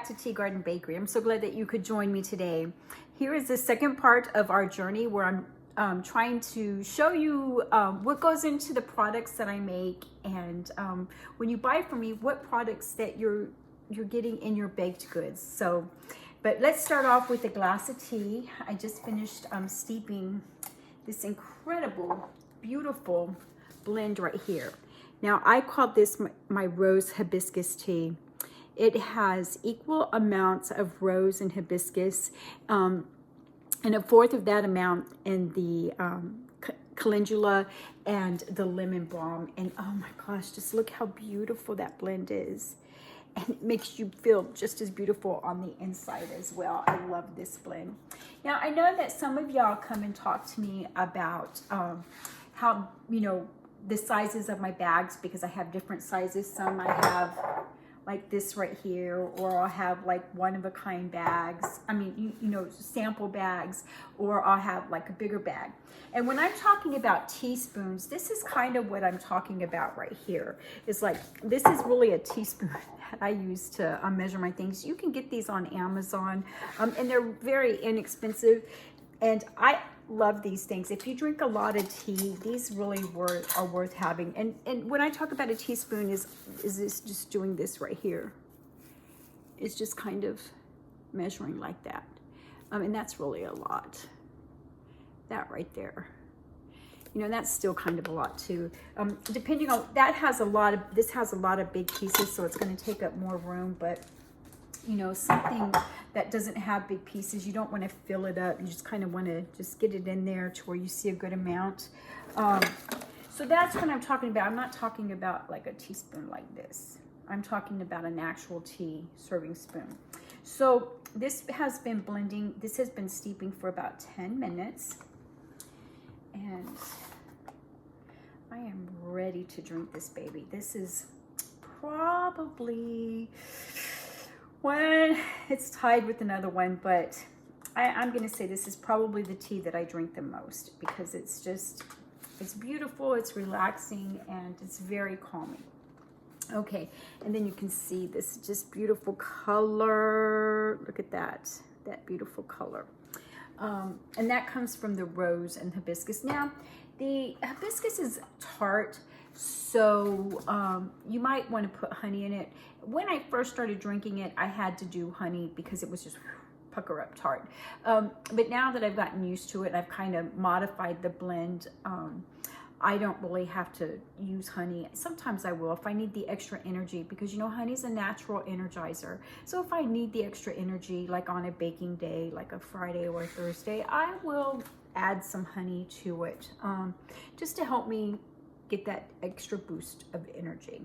back to Tea Garden Bakery. I'm so glad that you could join me today. Here is the second part of our journey where I'm trying to show you what goes into the products that I make, and when you buy from me, what products that you're getting in your baked goods. So, but let's start off with a glass of tea. I just finished steeping this incredible, beautiful blend right here. Now, I call this my rose hibiscus tea. It has equal amounts of rose and hibiscus, and a fourth of that amount in the calendula and the lemon balm. And oh my gosh, just look how beautiful that blend is. And it makes you feel just as beautiful on the inside as well. I love this blend. Now, I know that some of y'all come and talk to me about how, the sizes of my bags, because I have different sizes. Some I have like this right here, or I'll have like one-of-a-kind bags. I mean, sample bags, or I'll have like a bigger bag. And when I'm talking about teaspoons, this is kind of what I'm talking about right here. It's like, this is really a teaspoon that I use to measure my things. You can get these on Amazon, and they're very inexpensive. And I love these things. If you drink a lot of tea, these really are worth having. And when I talk about a teaspoon, is this just doing this right here? It's just kind of measuring like that. And that's really a lot. That right there. That's still kind of a lot too. Depending on, this has a lot of big pieces, so it's going to take up more room, but something that doesn't have big pieces, you don't want to fill it up. You just kind of want to just get it in there to where you see a good amount. So that's what I'm talking about. I'm not talking about like a teaspoon like this. I'm talking about an actual tea serving spoon. So this has been blending. This has been steeping for about 10 minutes. And I am ready to drink this baby. This is probably, well, it's tied with another one, but I'm going to say this is probably the tea that I drink the most, because it's beautiful, it's relaxing, and it's very calming. Okay, and then you can see this just beautiful color. Look at that beautiful color. And that comes from the rose and hibiscus. Now, the hibiscus is tart, so you might want to put honey in it. When I first started drinking it, I had to do honey because it was just pucker up tart. But now that I've gotten used to it, and I've kind of modified the blend, I don't really have to use honey. Sometimes I will if I need the extra energy, because honey's a natural energizer. So if I need the extra energy, like on a baking day, like a Friday or a Thursday, I will add some honey to it, just to help me get that extra boost of energy.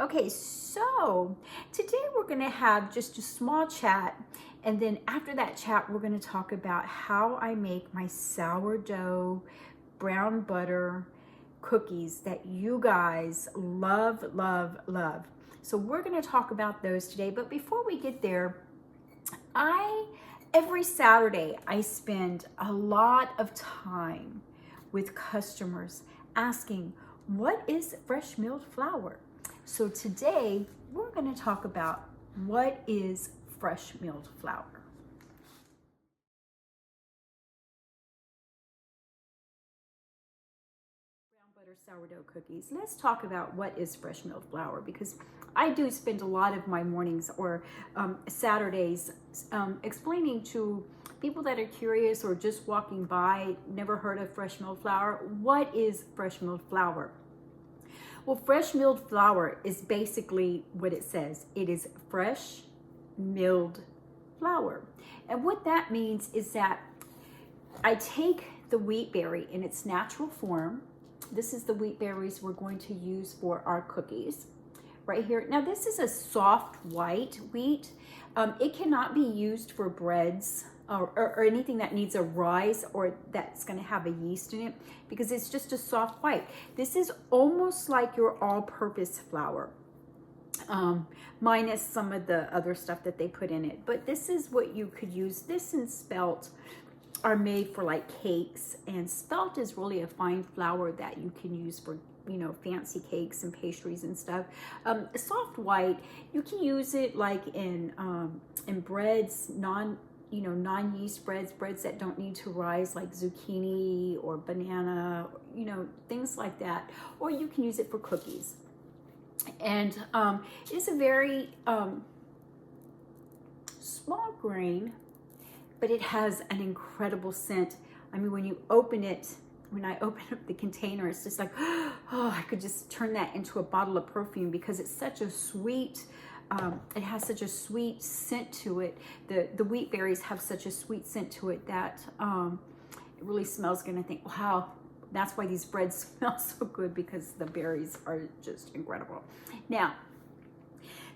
Okay, so today we're going to have just a small chat, and then after that chat, we're going to talk about how I make my sourdough brown butter cookies that you guys love, love, love. So we're going to talk about those today. But before we get there, every Saturday I spend a lot of time with customers asking, what is fresh milled flour? So today we're going to talk about what is fresh milled flour. Brown butter sourdough cookies. Let's talk about what is fresh milled flour, because I do spend a lot of my mornings or Saturdays explaining to people that are curious or just walking by, never heard of fresh milled flour, what is fresh milled flour? Well, fresh milled flour is basically what it says. It is fresh milled flour. And what that means is that I take the wheat berry in its natural form. This is the wheat berries we're going to use for our cookies right here. Now, this is a soft white wheat. It cannot be used for breads or anything that needs a rise or that's going to have a yeast in it, because it's just a soft white. This is almost like your all-purpose flour, minus some of the other stuff that they put in it. But this is what you could use. This and spelt are made for like cakes, and spelt is really a fine flour that you can use for fancy cakes and pastries and stuff. Soft white, you can use it like in breads, non-yeast breads that don't need to rise, like zucchini or banana, things like that. Or you can use it for cookies. And it's a very small grain, but it has an incredible scent. I mean, when I open up the container, it's just like, oh, I could just turn that into a bottle of perfume, because it's such a sweet, it has such a sweet scent to it. The wheat berries have such a sweet scent to it that it really smells good. And I think, wow, that's why these breads smell so good, because the berries are just incredible. Now,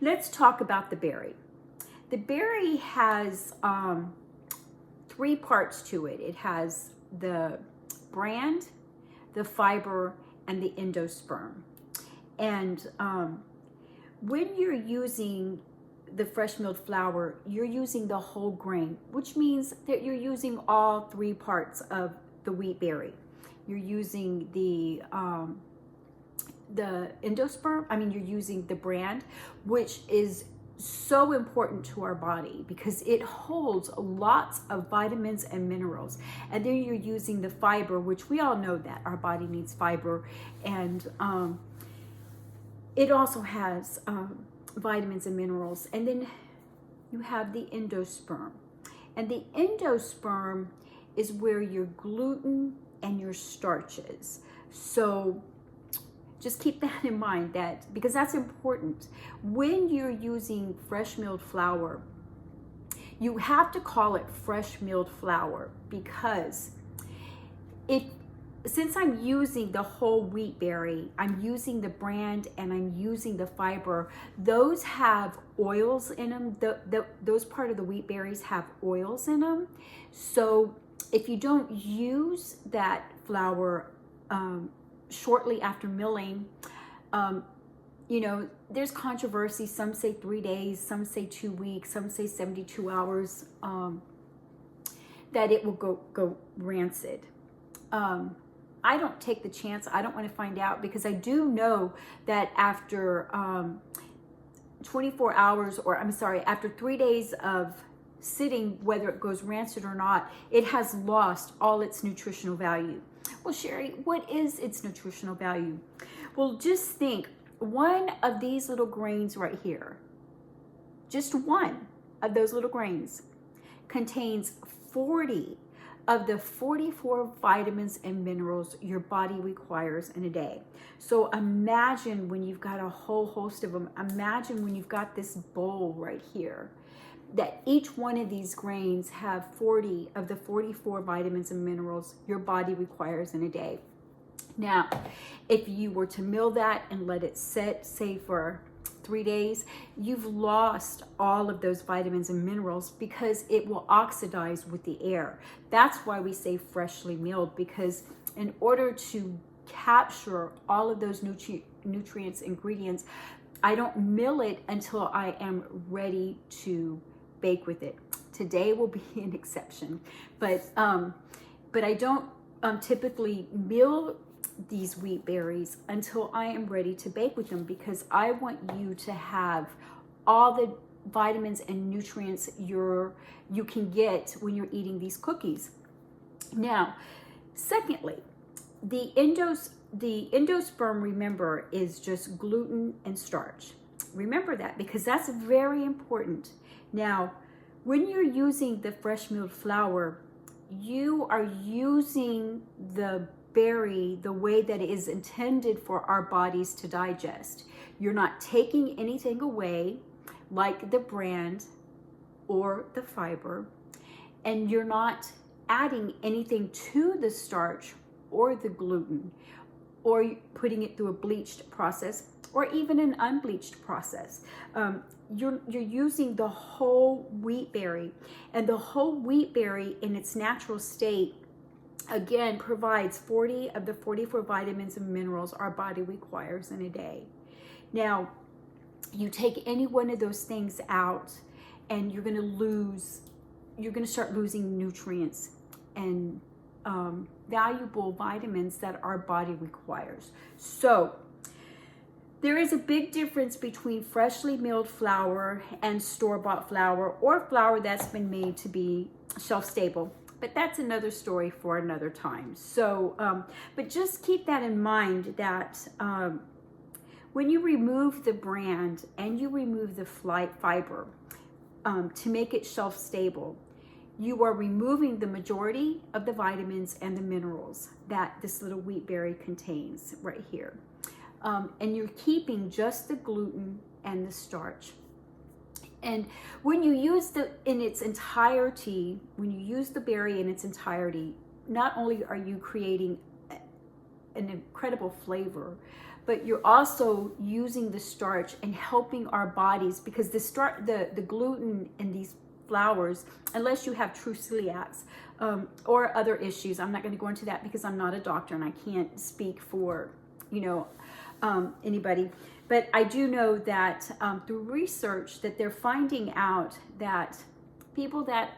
let's talk about the berry. The berry has 3 parts to it. It has the bran, the fiber, and the endosperm. And when you're using the fresh milled flour, you're using the whole grain, which means that you're using all 3 parts of the wheat berry. You're using the endosperm. I mean, you're using the bran, which is so important to our body because it holds lots of vitamins and minerals. And then you're using the fiber, which we all know that our body needs fiber, and it also has vitamins and minerals. And then you have the endosperm, and the endosperm is where your gluten and your starches. So just keep that in mind, that because that's important. When you're using fresh milled flour, you have to call it fresh milled flour, because since I'm using the whole wheat berry, I'm using the bran and I'm using the fiber, those have oils in them. Those part of the wheat berries have oils in them. So if you don't use that flour shortly after milling, there's controversy. Some say 3 days, some say 2 weeks, some say 72 hours, that it will go rancid. I don't take the chance. I don't want to find out, because I do know that after 24 hours, or I'm sorry, after 3 days of sitting, whether it goes rancid or not, it has lost all its nutritional value. Well, Sherry, what is its nutritional value? Well, just think, one of these little grains right here, just one of those little grains, contains 40 of the 44 vitamins and minerals your body requires in a day. So imagine when you've got a whole host of them. Imagine when you've got this bowl right here, that each one of these grains have 40 of the 44 vitamins and minerals your body requires in a day. Now, if you were to mill that and let it sit, say for 3 days, you've lost all of those vitamins and minerals, because it will oxidize with the air. That's why we say freshly milled, because in order to capture all of those nutrients, ingredients, I don't mill it until I am ready to bake with it. Today will be an exception, but I don't typically mill these wheat berries until I am ready to bake with them, because I want you to have all the vitamins and nutrients you can get when you're eating these cookies. Now, secondly, the endosperm, remember, is just gluten and starch. Remember that, because that's very important. Now, when you're using the fresh milled flour, you are using the berry the way that it is intended for our bodies to digest. You're not taking anything away, like the bran or the fiber, and you're not adding anything to the starch or the gluten, or putting it through a bleached process, or even an unbleached process. You're using the whole wheat berry, and the whole wheat berry in its natural state, again, provides 40 of the 44 vitamins and minerals our body requires in a day. Now, you take any one of those things out, and you're going to start losing nutrients and valuable vitamins that our body requires. So there is a big difference between freshly milled flour and store-bought flour, or flour that's been made to be shelf-stable. But that's another story for another time. So, but just keep that in mind, that when you remove the brand and you remove the fiber to make it shelf-stable, you are removing the majority of the vitamins and the minerals that this little wheat berry contains right here. And you're keeping just the gluten and the starch. And when you use in its entirety, when you use the berry in its entirety, not only are you creating an incredible flavor, but you're also using the starch and helping our bodies, because the gluten in these flours, unless you have true celiacs or other issues, I'm not going to go into that because I'm not a doctor and I can't speak for, anybody. But I do know that through research that they're finding out that people that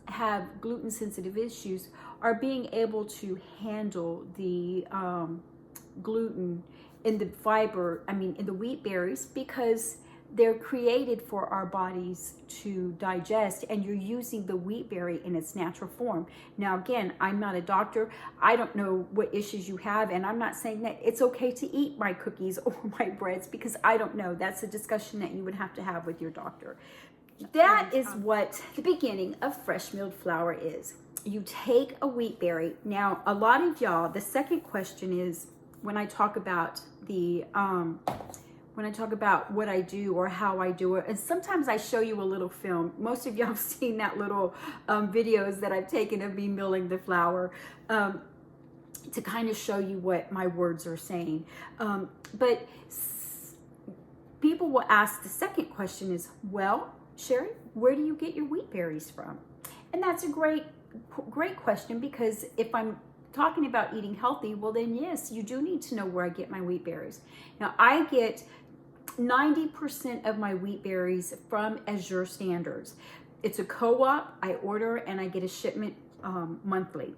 have gluten sensitive issues are being able to handle the gluten in the in the wheat berries, because they're created for our bodies to digest, and you're using the wheat berry in its natural form. Now, again, I'm not a doctor. I don't know what issues you have, and I'm not saying that it's okay to eat my cookies or my breads, because I don't know. That's a discussion that you would have to have with your doctor. That is what the beginning of fresh milled flour is. You take a wheat berry. Now, a lot of y'all, the second question is, when I talk about what I do or how I do it, and sometimes I show you a little film. Most of y'all have seen that little videos that I've taken of me milling the flour to kind of show you what my words are saying. But people will ask, the second question is, well, Sherry, where do you get your wheat berries from? And that's a great question, because if I'm talking about eating healthy, well then yes, you do need to know where I get my wheat berries. Now, I get 90% of my wheat berries from Azure Standards. It's a co-op. I order and I get a shipment monthly.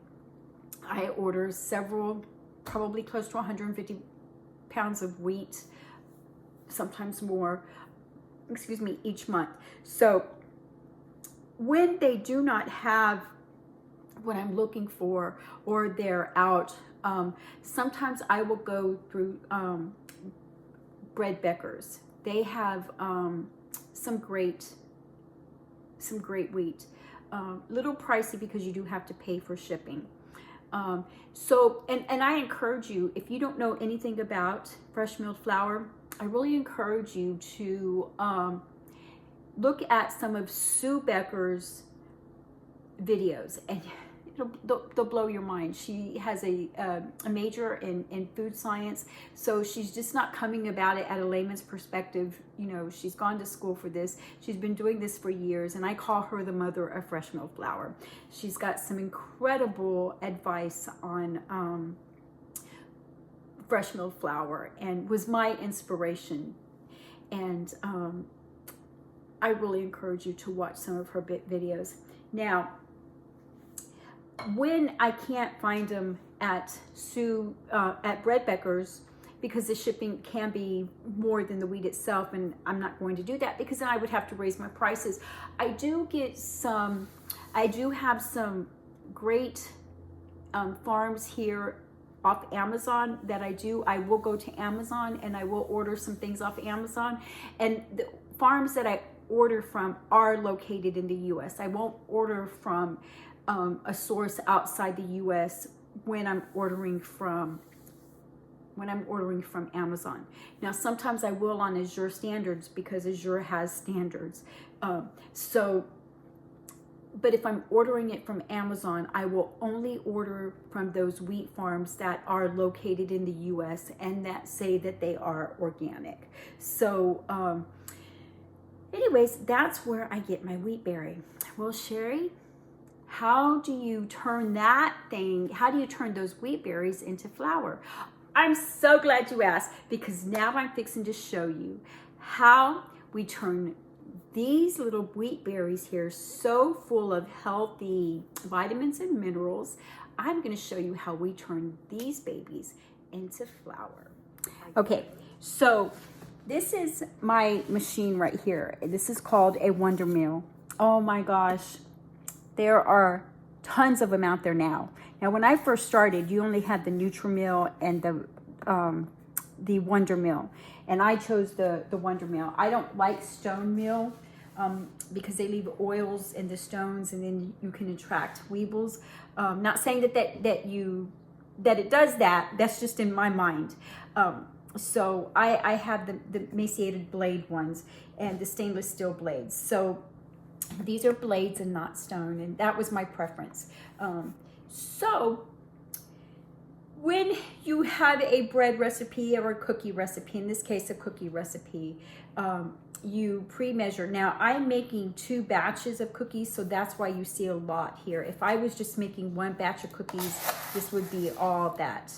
I order several, probably close to 150 pounds of wheat, sometimes more, each month. So when they do not have what I'm looking for, or they're out, sometimes I will go through Bread Becker's. They have some great wheat. Little pricey because you do have to pay for shipping. So I encourage you, if you don't know anything about fresh milled flour, I really encourage you to look at some of Sue Becker's videos, and they'll blow your mind. She has a major in food science, so she's just not coming about it at a layman's perspective. She's gone to school for this. She's been doing this for years, and I call her the mother of fresh milled flour. She's got some incredible advice on fresh milled flour, and was my inspiration. And I really encourage you to watch some of her videos. Now, when I can't find them at Bread Becker's, because the shipping can be more than the wheat itself, and I'm not going to do that because then I would have to raise my prices. I do have some great farms here off Amazon that I will go to Amazon and I will order some things off Amazon, and the farms that I order from are located in the US. I won't order from a source outside the US when I'm ordering from Amazon. Now, sometimes I will on Azure Standards, because Azure has standards. But if I'm ordering it from Amazon, I will only order from those wheat farms that are located in the US and that say that they are organic. So anyways, that's where I get my wheat berry. Well, Sherry, how do you turn those wheat berries into flour? I'm so glad you asked, because now I'm fixing to show you how we turn these little wheat berries here, so full of healthy vitamins and minerals. I'm going to show you how we turn these babies into flour. Okay, so this is my machine right here. This is called a Wonder Mill. Oh my gosh, there are tons of them out there now. Now, when I first started, you only had the Nutri-Mill and the Wonder Mill, and I chose the Wonder Mill. I don't like stone mill because they leave oils in the stones, and then you can attract weevils. Not saying that it does that. That's just in my mind. So I have the emaciated blade ones and the stainless steel blades. So these are blades and not stone, and that was my preference. So when you have a bread recipe or a cookie recipe, in this case a cookie recipe, you pre-measure. Now I'm making 2 batches of cookies, so that's why you see a lot here. If I was just making 1 batch of cookies, this would be all that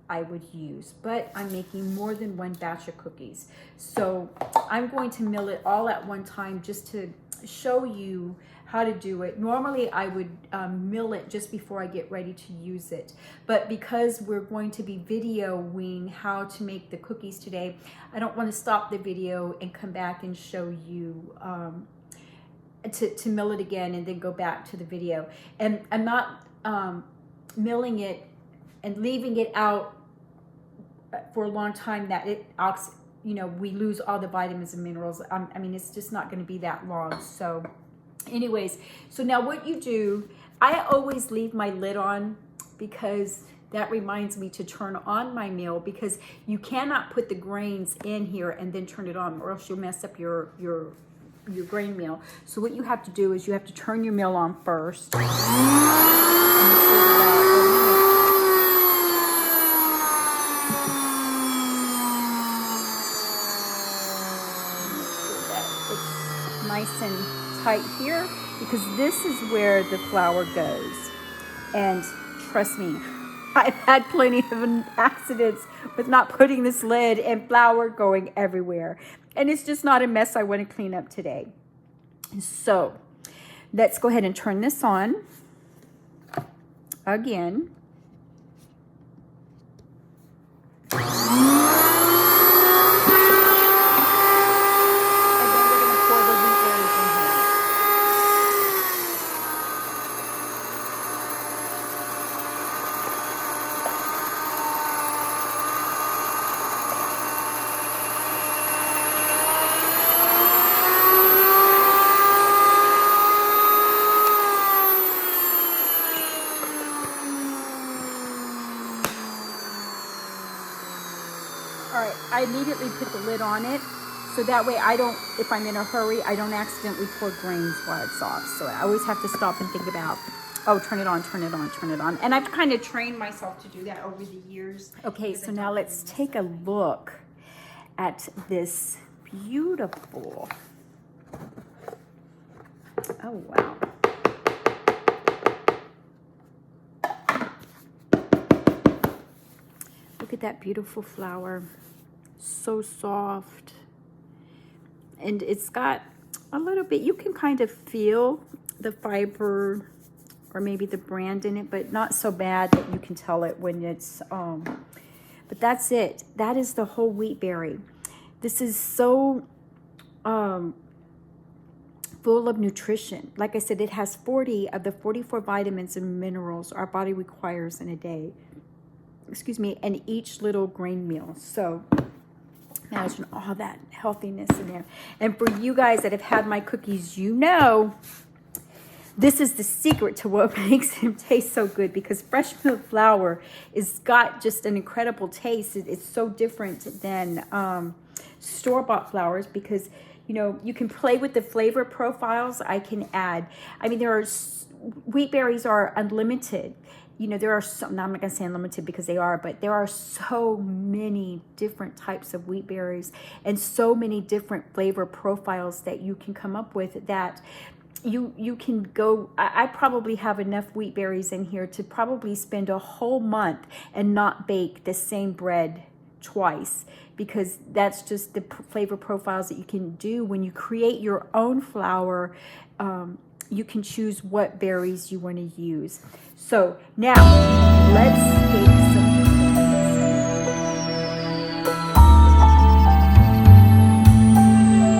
I would use, but I'm making more than 1 batch of cookies. So I'm going to mill it all at one time just to show you how to do it. Normally I would mill it just before I get ready to use it, but because we're going to be videoing how to make the cookies today, I don't want to stop the video and come back and show you to mill it again and then go back to the video. And I'm not milling it and leaving it out for a long time that we lose all the vitamins and minerals. I mean, it's just not going to be that long. So anyways, so now what you do, I always leave my lid on because that reminds me to turn on my mill, because you cannot put the grains in here and then turn it on, or else you'll mess up your grain mill. So what you have to do is you have to turn your mill on first. Nice and tight here, because this is where the flour goes. And trust me, I've had plenty of accidents with not putting this lid and flour going everywhere, and it's just not a mess I want to clean up today. So let's go ahead and turn this on again. All right, I immediately put the lid on it, so that way if I'm in a hurry, I don't accidentally pour grains while it's off. So I always have to stop and think about, oh, turn it on, turn it on, turn it on. And I've kind of trained myself to do that over the years. Okay, so now let's take a look at this beautiful, oh wow. Look at that beautiful flour. So soft, and it's got a little bit, you can kind of feel the fiber or maybe the bran in it, but not so bad that you can tell it when it's but that's it. That is the whole wheat berry. This is so full of nutrition. Like I said, it has 40 of the 44 vitamins and minerals our body requires in a day, excuse me, and each little grain meal. So imagine all that healthiness in there. And for you guys that have had my cookies, you know this is the secret to what makes them taste so good, because fresh milled flour is got just an incredible taste. It's so different than store-bought flours, because you can play with the flavor profiles. I can add, I mean, wheat berries are unlimited. There are I'm not going to say unlimited because they are, but there are so many different types of wheat berries and so many different flavor profiles that you can come up with, that you can go. I probably have enough wheat berries in here to probably spend a whole month and not bake the same bread twice, because that's just the flavor profiles that you can do when you create your own flour. You can choose what berries you want to use. So now let's